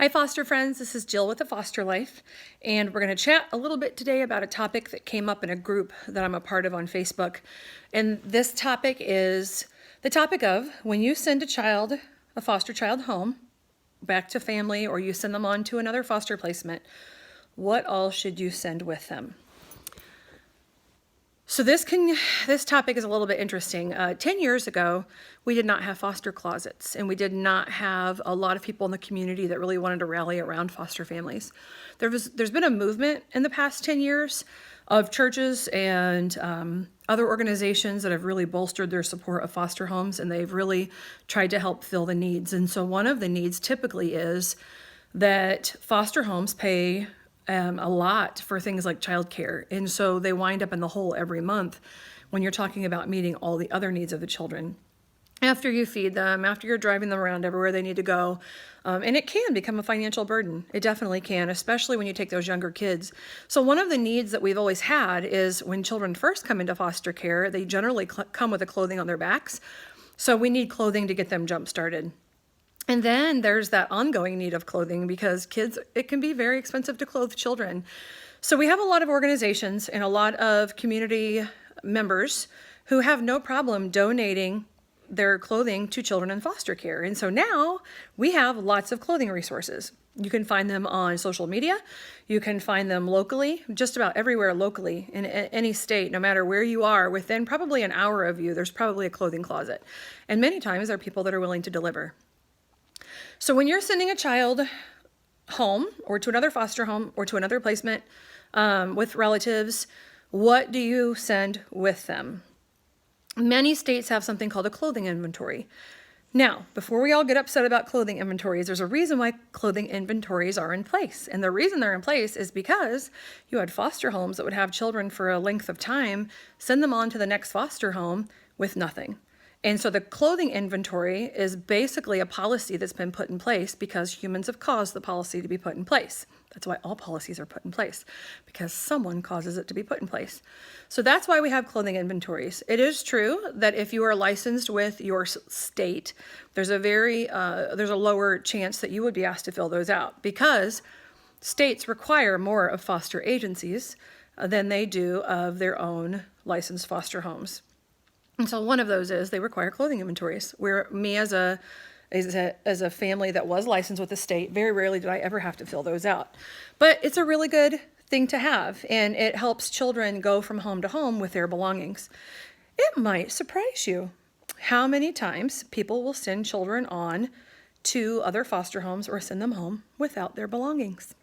Hi foster friends, this is Jill with The Foster Life, and we're going to chat a little bit today about a topic that came up in a group that I'm a part of on Facebook. And this topic is the topic of when you send a foster child home, back to family, or you send them on to another foster placement, what all should you send with them? So this topic is a little bit interesting. 10 years ago, we did not have foster closets, and we did not have a lot of people in the community that really wanted to rally around foster families. There's been a movement in the past 10 years of churches and other organizations that have really bolstered their support of foster homes, and they've really tried to help fill the needs. And so one of the needs typically is that foster homes pay a lot for things like childcare. And so they wind up in the hole every month when you're talking about meeting all the other needs of the children. After you feed them, after you're driving them around everywhere they need to go. And it can become a financial burden. It definitely can, especially when you take those younger kids. So one of the needs that we've always had is when children first come into foster care, they generally come with a clothing on their backs. So we need clothing to get them jump started. And then there's that ongoing need of clothing because it can be very expensive to clothe children. So we have a lot of organizations and a lot of community members who have no problem donating their clothing to children in foster care. And so now we have lots of clothing resources. You can find them on social media. You can find them locally, just about everywhere locally in any state, no matter where you are. Within probably an hour of you, there's probably a clothing closet. And many times there are people that are willing to deliver. So when you're sending a child home or to another foster home or to another placement with relatives, what do you send with them? Many states have something called a clothing inventory. Now, before we all get upset about clothing inventories, there's a reason why clothing inventories are in place. And the reason they're in place is because you had foster homes that would have children for a length of time, send them on to the next foster home with nothing. And so the clothing inventory is basically a policy that's been put in place because humans have caused the policy to be put in place. That's why all policies are put in place, because someone causes it to be put in place. So that's why we have clothing inventories. It is true that if you are licensed with your state, there's a lower chance that you would be asked to fill those out because states require more of foster agencies than they do of their own licensed foster homes. And so one of those is they require clothing inventories, where me as a family that was licensed with the state, very rarely did I ever have to fill those out. But it's a really good thing to have, and it helps children go from home to home with their belongings. It might surprise you how many times people will send children on to other foster homes or send them home without their belongings.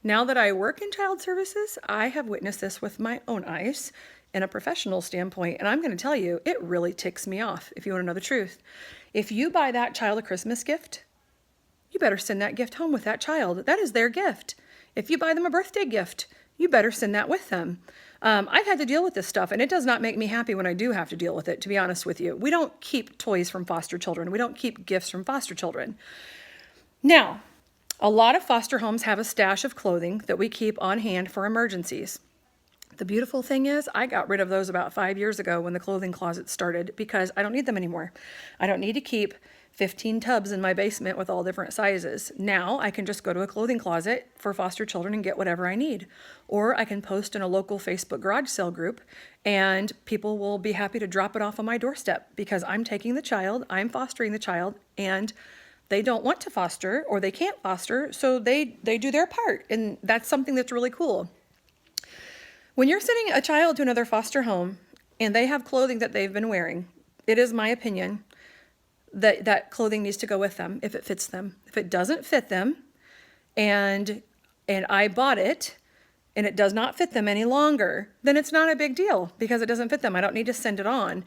Now that I work in child services, I have witnessed this with my own eyes in a professional standpoint, and I'm going to tell you, it really ticks me off if you want to know the truth. If you buy that child a Christmas gift, you better send that gift home with that child. That is their gift. If you buy them a birthday gift, you better send that with them. I've had to deal with this stuff, and it does not make me happy when I do have to deal with it, to be honest with you. We don't keep toys from foster children. We don't keep gifts from foster children. Now, a lot of foster homes have a stash of clothing that we keep on hand for emergencies. The beautiful thing is I got rid of those about 5 years ago when the clothing closet started because I don't need them anymore. I don't need to keep 15 tubs in my basement with all different sizes. Now I can just go to a clothing closet for foster children and get whatever I need. Or I can post in a local Facebook garage sale group and people will be happy to drop it off on my doorstep because I'm taking the child, I'm fostering the child, and they don't want to foster or they can't foster, so they do their part. And that's something that's really cool. When you're sending a child to another foster home and they have clothing that they've been wearing, it is my opinion that that clothing needs to go with them if it fits them. If it doesn't fit them and I bought it and it does not fit them any longer, then it's not a big deal because it doesn't fit them. I don't need to send it on.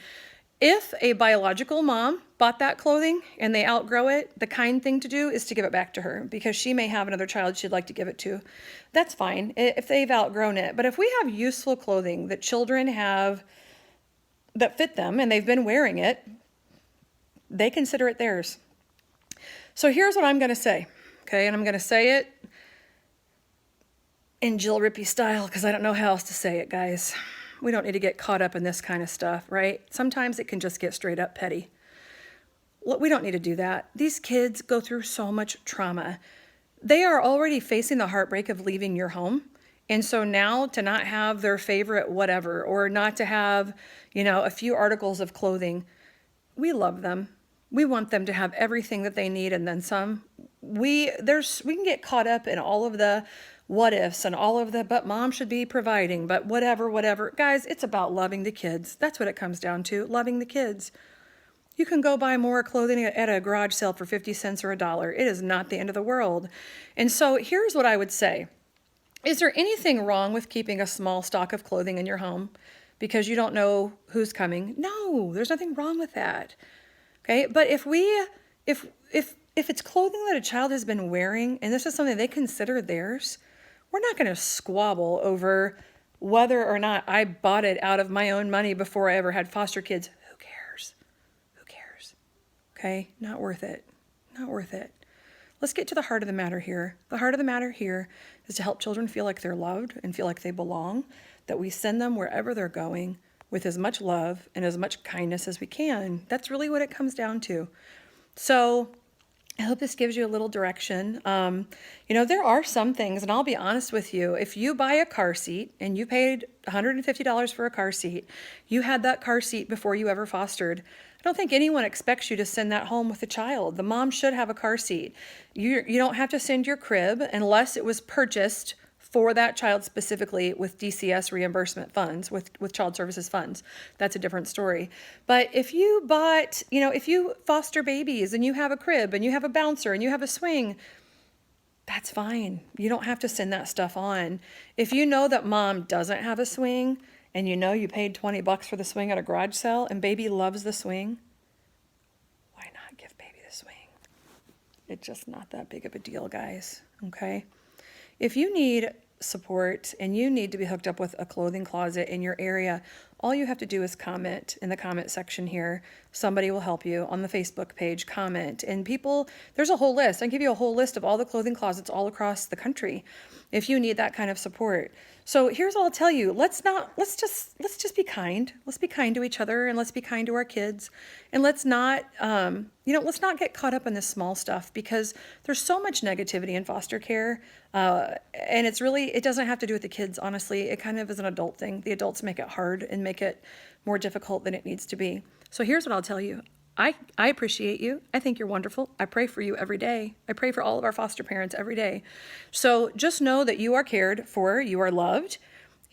If a biological mom bought that clothing and they outgrow it, the kind thing to do is to give it back to her because she may have another child she'd like to give it to. That's fine if they've outgrown it. But if we have useful clothing that children have that fit them and they've been wearing it, they consider it theirs. So here's what I'm going to say, okay? And I'm going to say it in Jill Rippey style because I don't know how else to say it, guys. We don't need to get caught up in this kind of stuff, right? Sometimes it can just get straight up petty. We don't need to do that. These kids go through so much trauma. they are already facing the heartbreak of leaving your home. And so now to not have their favorite whatever, or not to have, a few articles of clothing, we love them. We want them to have everything that they need and then some. We can get caught up in all of the what ifs and all of the but mom should be providing, but whatever. Guys, it's about loving the kids. That's what it comes down to, loving the kids. You can go buy more clothing at a garage sale for 50 cents or $1. It is not the end of the world. And so here's what I would say. Is there anything wrong with keeping a small stock of clothing in your home because you don't know who's coming? No, there's nothing wrong with that. Okay, but if it's clothing that a child has been wearing and this is something they consider theirs, we're not going to squabble over whether or not I bought it out of my own money before I ever had foster kids. Who cares? Who cares? Okay, not worth it. Not worth it. Let's get to the heart of the matter here. The heart of the matter here is to help children feel like they're loved and feel like they belong, that we send them wherever they're going with as much love and as much kindness as we can. That's really what it comes down to. So I hope this gives you a little direction. There are some things, and I'll be honest with you, if you buy a car seat and you paid $150 for a car seat, you had that car seat before you ever fostered. I don't think anyone expects you to send that home with a child. The mom should have a car seat. You don't have to send your crib unless it was purchased for that child specifically with DCS reimbursement funds, with child services funds. That's a different story. But if you bought, if you foster babies and you have a crib and you have a bouncer and you have a swing, that's fine. You don't have to send that stuff on. If you know that mom doesn't have a swing and you paid $20 for the swing at a garage sale and baby loves the swing, why not give baby the swing? It's just not that big of a deal, guys, okay? If you need support and you need to be hooked up with a clothing closet in your area, all you have to do is comment in the comment section here. Somebody will help you on the Facebook page, comment. And there's a whole list. I can give you a whole list of all the clothing closets all across the country if you need that kind of support. So here's what I'll tell you. Let's just be kind. Let's be kind to each other and let's be kind to our kids. And let's not get caught up in this small stuff because there's so much negativity in foster care. And it doesn't have to do with the kids, honestly. It kind of is an adult thing. The adults make it hard and make it more difficult than it needs to be. So here's what I'll tell you. I appreciate you. I think you're wonderful. I pray for you every day. I pray for all of our foster parents every day. So just know that you are cared for, you are loved,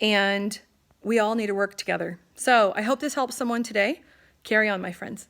and we all need to work together. So I hope this helps someone today. Carry on, my friends.